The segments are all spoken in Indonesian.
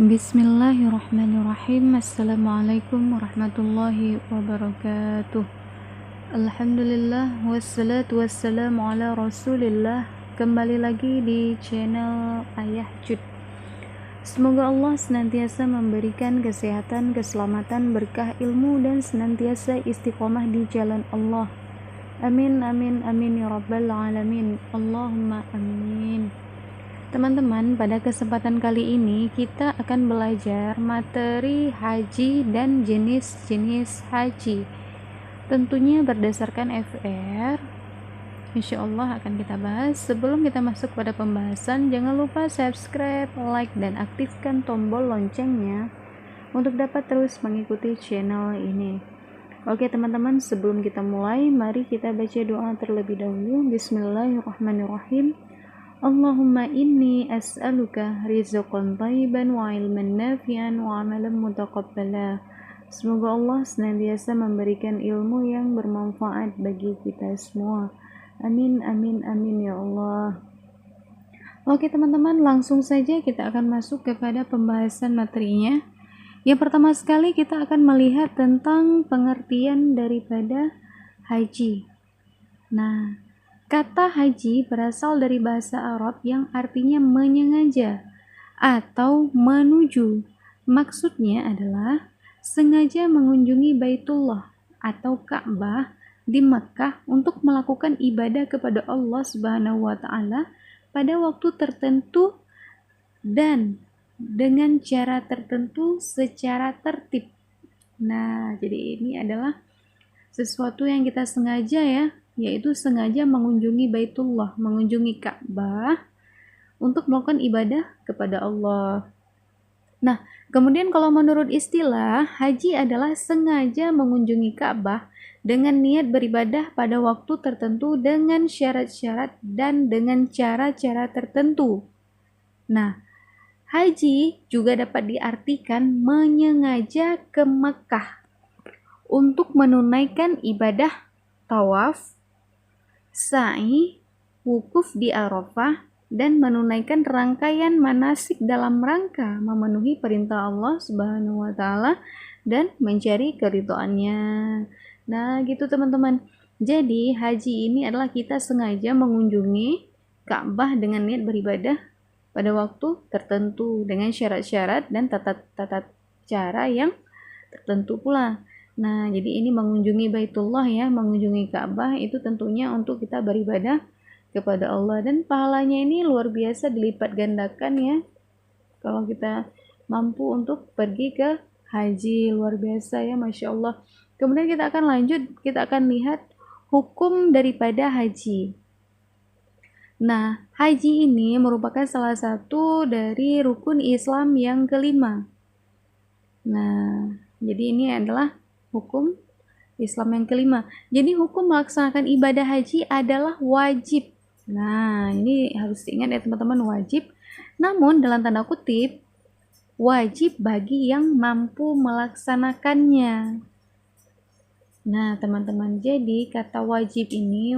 Bismillahirrahmanirrahim. Assalamualaikum warahmatullahi wabarakatuh. Alhamdulillah wassalatu wassalamu ala rasulillah. Kembali lagi di channel Ayah Jud. Semoga Allah senantiasa memberikan kesehatan, keselamatan, berkah ilmu, dan senantiasa istiqomah di jalan Allah. Amin amin amin ya rabbal alamin. Allahumma amin. Teman-teman, pada kesempatan kali ini kita akan belajar materi haji dan jenis-jenis haji. Tentunya berdasarkan FR. Insya Allah akan kita bahas. Sebelum kita masuk pada pembahasan, jangan lupa subscribe, like, dan aktifkan tombol loncengnya untuk dapat terus mengikuti channel ini. Oke teman-teman, sebelum kita mulai, mari kita baca doa terlebih dahulu. Bismillahirrahmanirrahim. Allahumma inni as'aluka rizqan thayyiban wa ilman nafi'an wa amalan mutaqabbala. Semoga Allah senantiasa memberikan ilmu yang bermanfaat bagi kita semua. Amin amin amin ya Allah. Oke teman-teman, langsung saja kita akan masuk kepada pembahasan materinya. Yang pertama sekali kita akan melihat tentang pengertian daripada haji. Nah, kata haji berasal dari bahasa Arab yang artinya menyengaja atau menuju. Maksudnya adalah sengaja mengunjungi Baitullah atau Ka'bah di Makkah untuk melakukan ibadah kepada Allah Subhanahu wa taala pada waktu tertentu dan dengan cara tertentu secara tertib. Nah, jadi ini adalah sesuatu yang kita sengaja ya, yaitu sengaja mengunjungi Baitullah, mengunjungi Ka'bah untuk melakukan ibadah kepada Allah. Nah, kemudian kalau menurut istilah, haji adalah sengaja mengunjungi Ka'bah dengan niat beribadah pada waktu tertentu dengan syarat-syarat dan dengan cara-cara tertentu. Nah, haji juga dapat diartikan menyengaja ke Makkah untuk menunaikan ibadah tawaf, sa'i, wukuf di Arafah, dan menunaikan rangkaian manasik dalam rangka memenuhi perintah Allah Subhanahu wa taala dan mencari keridhaannya. Nah, gitu teman-teman. Jadi, haji ini adalah kita sengaja mengunjungi Ka'bah dengan niat beribadah pada waktu tertentu dengan syarat-syarat dan tata cara yang tertentu pula. Nah, jadi ini mengunjungi Baitullah ya, mengunjungi Ka'bah itu tentunya untuk kita beribadah kepada Allah, dan pahalanya ini luar biasa dilipat gandakan ya. Kalau kita mampu untuk pergi ke haji, luar biasa ya, Masya Allah. Kemudian kita akan lanjut, kita akan lihat hukum daripada haji. Nah, haji ini merupakan salah satu dari rukun Islam yang kelima. Nah, jadi ini adalah hukum Islam yang kelima. Jadi hukum melaksanakan ibadah haji adalah wajib. Nah, ini harus diingat ya teman-teman, wajib. Namun dalam tanda kutip, wajib bagi yang mampu melaksanakannya. Nah, teman-teman, jadi kata wajib ini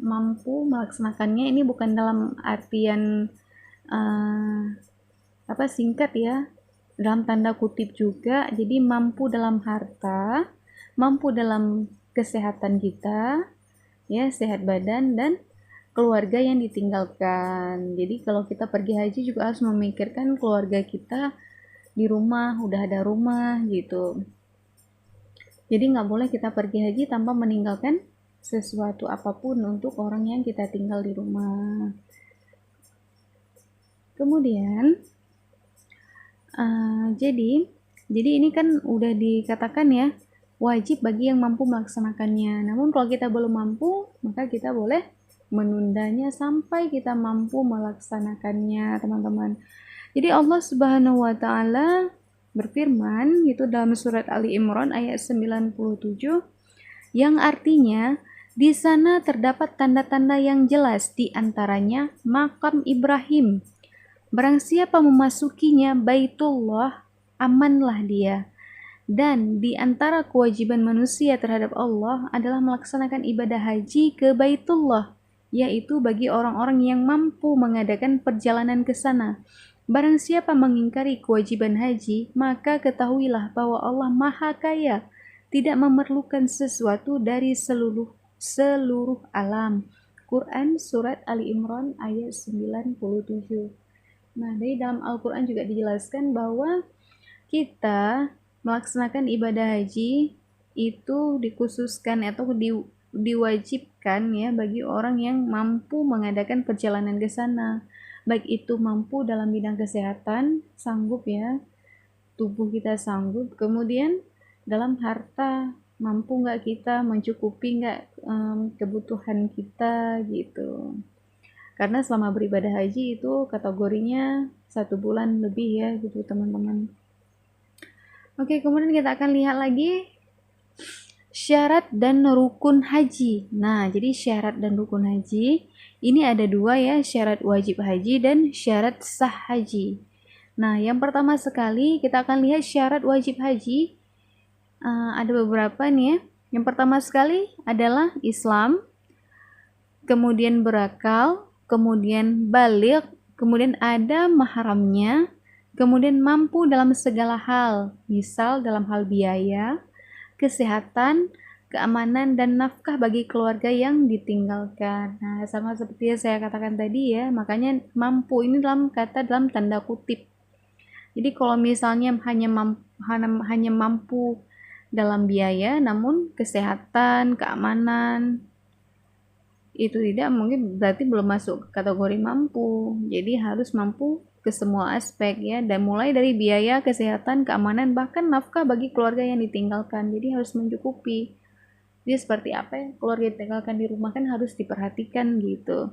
mampu melaksanakannya ini bukan dalam artian singkat ya. Dalam tanda kutip juga, jadi mampu dalam harta, mampu dalam kesehatan kita, ya, sehat badan dan keluarga yang ditinggalkan. Jadi kalau kita pergi haji juga harus memikirkan keluarga kita di rumah, udah ada rumah gitu. Jadi nggak boleh kita pergi haji tanpa meninggalkan sesuatu apapun untuk orang yang kita tinggal di rumah. Kemudian jadi ini kan udah dikatakan ya, wajib bagi yang mampu melaksanakannya. Namun kalau kita belum mampu, maka kita boleh menundanya sampai kita mampu melaksanakannya, teman-teman. Jadi Allah Subhanahu wa taala berfirman itu dalam surat Ali Imran ayat 97 yang artinya di sana terdapat tanda-tanda yang jelas, di antaranya makam Ibrahim. Barang siapa memasukinya Baitullah, amanlah dia. Dan di antara kewajiban manusia terhadap Allah adalah melaksanakan ibadah haji ke Baitullah, yaitu bagi orang-orang yang mampu mengadakan perjalanan ke sana. Barang siapa mengingkari kewajiban haji, maka ketahuilah bahwa Allah Maha Kaya, tidak memerlukan sesuatu dari seluruh alam. Quran Surat Ali Imran ayat 97. Nah, dari dalam Al-Quran juga dijelaskan bahwa kita melaksanakan ibadah haji itu dikhususkan atau diwajibkan ya bagi orang yang mampu mengadakan perjalanan ke sana. Baik itu mampu dalam bidang kesehatan, sanggup ya, tubuh kita sanggup, kemudian dalam harta, mampu nggak kita mencukupi nggak kebutuhan kita gitu. Karena selama beribadah haji itu kategorinya 1 bulan lebih ya gitu teman-teman. Oke, kemudian kita akan lihat lagi syarat dan rukun haji. Nah, jadi syarat dan rukun haji ini ada 2 ya, syarat wajib haji dan syarat sah haji. Nah, yang pertama sekali kita akan lihat syarat wajib haji. Ada beberapa nih ya. Yang pertama sekali adalah Islam, kemudian berakal, kemudian baligh, kemudian ada mahramnya, kemudian mampu dalam segala hal, misal dalam hal biaya, kesehatan, keamanan, dan nafkah bagi keluarga yang ditinggalkan. Nah, sama seperti yang saya katakan tadi ya, makanya mampu ini dalam tanda kutip. Jadi kalau misalnya hanya mampu dalam biaya, namun kesehatan, keamanan, itu tidak, mungkin berarti belum masuk kategori mampu. Jadi harus mampu ke semua aspek ya, dan mulai dari biaya, kesehatan, keamanan, bahkan nafkah bagi keluarga yang ditinggalkan. Jadi harus mencukupi. Jadi seperti apa ya keluarga ditinggalkan di rumah kan harus diperhatikan gitu.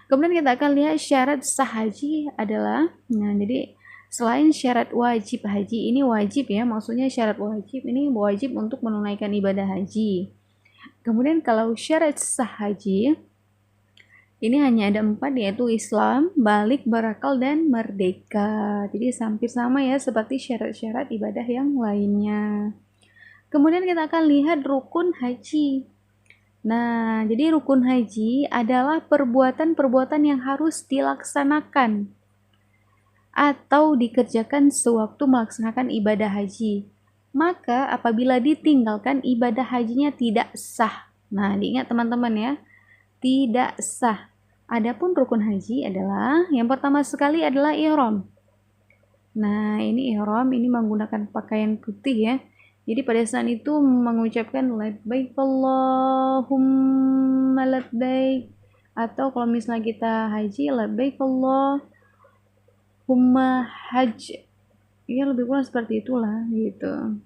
Kemudian kita akan lihat syarat sah haji adalah, nah jadi selain syarat wajib haji, ini wajib ya, maksudnya syarat wajib ini wajib untuk menunaikan ibadah haji. Kemudian kalau syarat sah haji ini hanya ada 4, yaitu Islam, balik, berakal, dan merdeka. Jadi hampir sama ya seperti syarat-syarat ibadah yang lainnya. Kemudian kita akan lihat rukun haji. Nah, jadi rukun haji adalah perbuatan-perbuatan yang harus dilaksanakan atau dikerjakan sewaktu melaksanakan ibadah haji. Maka apabila ditinggalkan, ibadah hajinya tidak sah. Nah, diingat teman-teman ya, tidak sah. Adapun rukun haji adalah yang pertama sekali adalah ihram. Nah, ini ihram ini menggunakan pakaian putih ya. Jadi pada saat itu mengucapkan labbaik Allahumma labbaik, atau kalau misalnya kita haji labbaik Allahumma hajj. Ya lebih kurang seperti itulah gitu.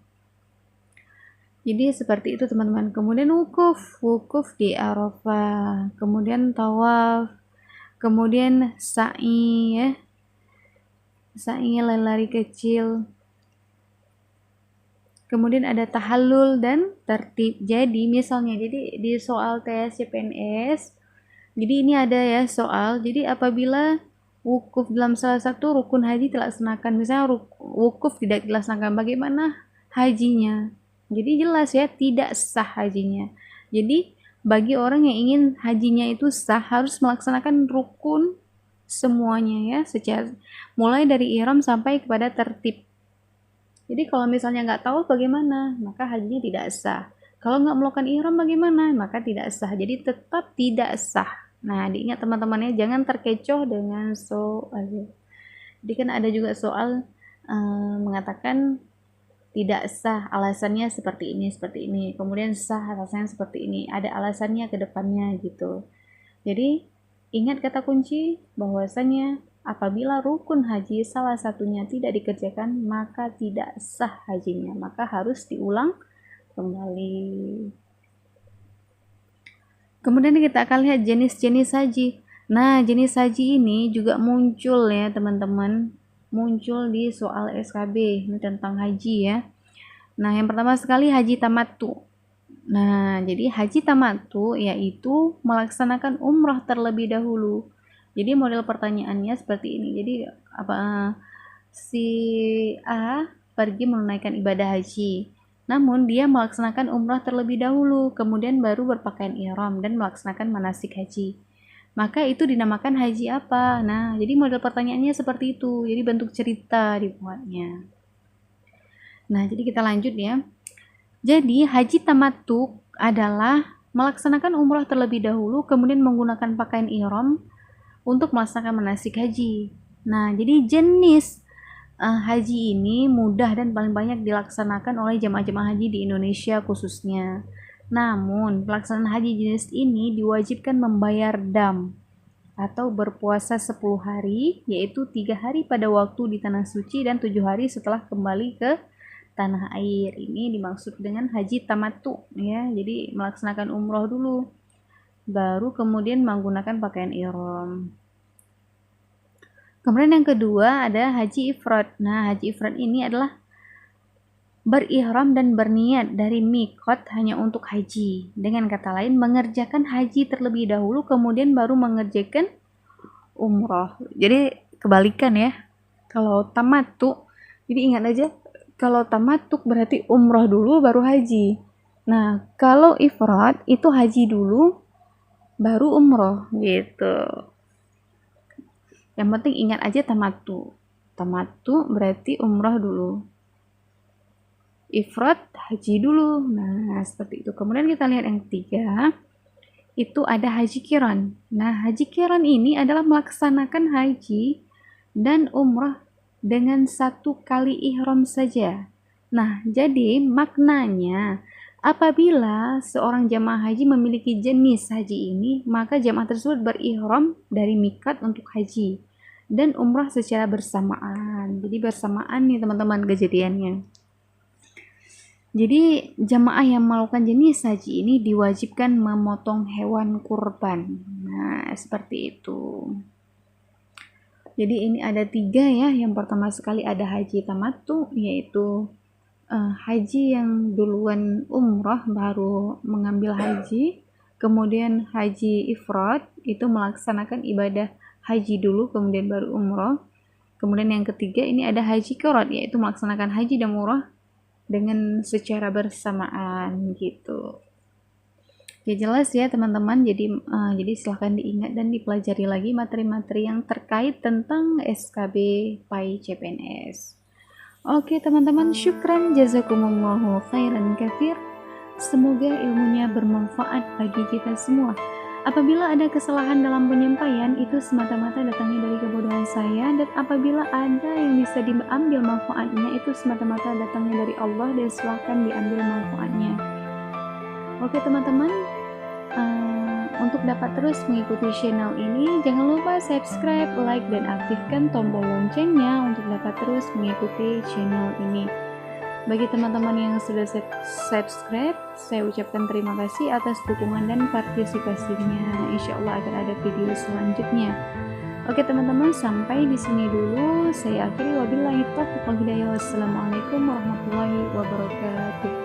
Jadi seperti itu teman-teman. Kemudian wukuf di Arafah, kemudian tawaf, kemudian sa'i ya, sa'i lari kecil, kemudian ada tahallul dan tertib. Jadi misalnya, jadi di soal tes CPNS, jadi ini ada ya soal, jadi apabila wukuf dalam salah satu rukun haji dilaksanakan, misalnya wukuf tidak dilaksanakan, bagaimana hajinya? Jadi jelas ya, tidak sah hajinya. Jadi bagi orang yang ingin hajinya itu sah, harus melaksanakan rukun semuanya ya, secara mulai dari ihram sampai kepada tertib. Jadi kalau misalnya nggak tahu bagaimana, maka hajinya tidak sah. Kalau nggak melakukan ihram bagaimana, maka tidak sah. Jadi tetap tidak sah. Nah, diingat teman-temannya, jangan terkecoh dengan soal. Jadi kan ada juga soal mengatakan tidak sah, alasannya seperti ini, kemudian sah alasannya seperti ini, ada alasannya ke depannya gitu. Jadi ingat kata kunci bahwasanya apabila rukun haji salah satunya tidak dikerjakan, maka tidak sah hajinya, maka harus diulang kembali. Kemudian kita akan lihat jenis-jenis haji. Nah, jenis haji ini juga muncul ya teman-teman, muncul di soal SKB ini tentang haji ya. Nah, yang pertama sekali haji tamattu. Nah, jadi haji tamattu yaitu melaksanakan umrah terlebih dahulu. Jadi model pertanyaannya seperti ini. Jadi si A pergi menunaikan ibadah haji. Namun dia melaksanakan umrah terlebih dahulu, kemudian baru berpakaian ihram dan melaksanakan manasik haji. maka itu dinamakan haji apa? Nah, jadi model pertanyaannya seperti itu. Jadi bentuk cerita dibuatnya. Nah, jadi kita lanjut ya. Jadi haji tamattu adalah melaksanakan umrah terlebih dahulu, kemudian menggunakan pakaian ihram untuk melaksanakan manasik haji. Nah, jadi jenis haji ini mudah dan paling banyak dilaksanakan oleh jemaah-jemaah haji di Indonesia khususnya. Namun, pelaksanaan haji jenis ini diwajibkan membayar dam atau berpuasa 10 hari, yaitu 3 hari pada waktu di Tanah Suci dan 7 hari setelah kembali ke tanah air. Ini dimaksud dengan haji tamattu ya. Jadi melaksanakan umroh dulu, baru kemudian menggunakan pakaian ihram. Kemudian yang kedua ada haji ifrad. Nah, haji ifrad ini adalah berihram dan berniat dari mikot hanya untuk haji. Dengan kata lain, mengerjakan haji terlebih dahulu, kemudian baru mengerjakan umroh. Jadi kebalikan ya. Kalau tamattu, jadi ingat aja, kalau tamattu berarti umroh dulu baru haji. Nah, kalau ifrad itu haji dulu baru umroh gitu. Yang penting ingat aja tamattu. Tamattu berarti umroh dulu. Ifrad haji dulu. Nah, seperti itu. Kemudian kita lihat yang ketiga, itu ada haji qiran. Nah, haji qiran ini adalah melaksanakan haji dan umrah dengan satu kali ihram saja. Nah, jadi maknanya apabila seorang jamaah haji memiliki jenis haji ini, maka jamaah tersebut berihram dari mikat untuk haji dan umrah secara bersamaan. Jadi bersamaan nih teman-teman kejadiannya. Jadi jamaah yang melakukan jenis haji ini diwajibkan memotong hewan kurban. Nah, seperti itu. Jadi ini ada 3 ya. Yang pertama sekali ada haji tamattu, yaitu haji yang duluan umrah baru mengambil haji. Kemudian haji ifrad itu melaksanakan ibadah haji dulu kemudian baru umrah. Kemudian yang ketiga ini ada haji qiran, yaitu melaksanakan haji dan umrah dengan secara bersamaan gitu. Ya jelas ya teman-teman. Jadi silahkan diingat dan dipelajari lagi materi-materi yang terkait tentang SKB PAI CPNS. Oke teman-teman, syukran jazakumullahu khairan katsir. Semoga ilmunya bermanfaat bagi kita semua. Apabila ada kesalahan dalam penyampaian, itu semata-mata datangnya dari kebodohan saya, dan apabila ada yang bisa diambil manfaatnya, itu semata-mata datangnya dari Allah, dan silahkan diambil manfaatnya. Oke teman-teman, untuk dapat terus mengikuti channel ini, jangan lupa subscribe, like, dan aktifkan tombol loncengnya untuk dapat terus mengikuti channel ini. Bagi teman-teman yang sudah subscribe, saya ucapkan terima kasih atas dukungan dan partisipasinya. Insya Allah akan ada video selanjutnya. Oke teman-teman, sampai di sini dulu. Saya akhiri, wabillahi taufiq wal hidayah. Wassalamualaikum warahmatullahi wabarakatuh.